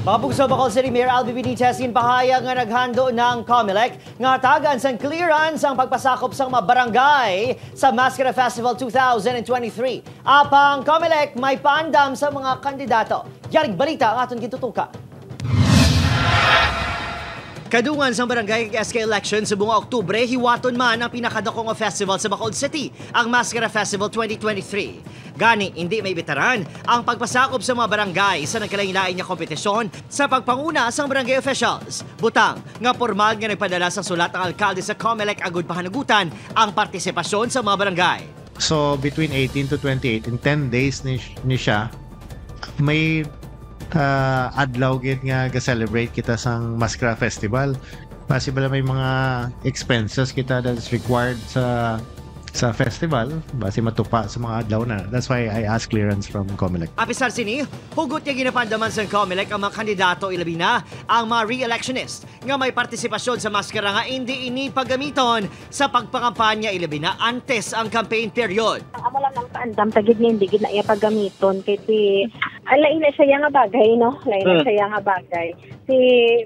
Mapugso Bacolod City Mayor Albi Benitez pahayag nga naghando ng COMELEC nga tagan sang clearance ang pagpasakop sa mga barangay sa Mascara Festival 2023. Apang COMELEC may paandam sa mga kandidato. Yarig balita ang aton gitutuka. Kadungan sa barangay SK election sa buong Oktubre, hiwaton man ang pinakadakong festival sa Bacolod City, ang Mascara Festival 2023. Gani, hindi may bitaran ang pagpasakop sa mga barangay sa nagkalain-lain niya kompetisyon sa pagpanguna sa barangay officials. Butang, nga formal nga nagpadala sa sulat ang alkalde sa COMELEC agud pahanagutan ang partisipasyon sa mga barangay. So between 18 to 28, in 10 days ni siya, may adlaw gid nga ga-celebrate kita sang Mascara Festival. Possible may mga expenses kita that's required sa festival base matupa sa mga adlaw na. That's why I asked clearance from COMELEC. Apisar sini, hugot niya ginapandaman sa COMELEC ang mga kandidato ilabi na ang mga re-electionist nga may partisipasyon sa maskara nga hindi ini paggamiton sa pagpangampanya ilabi na antes ang campaign period. Ang amo lang ng paandam tagid nga hindi gid na iya paggamiton kasi lain na siya nga bagay no, lain na siya nga bagay. Si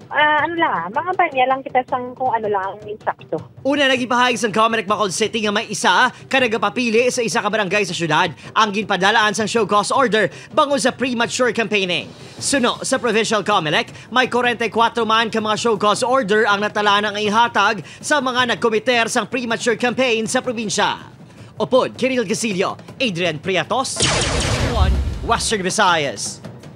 ano lang, mga banya lang kita sang kung ano lang insakto. Una nagipahayag sa COMELEC Bacolod City nga may isa ka nagapapili sa isa ka barangay sa syudad ang ginpadalaan sang show cause order bango sa premature campaigning. Suno sa Provincial COMELEC, may 44 man ka mga show cause order ang natala ng ihatag sa mga nagkomiter sang premature campaign sa probinsya. Upod, Kiril Gasilio, Adrian Priatos, Western Visayas.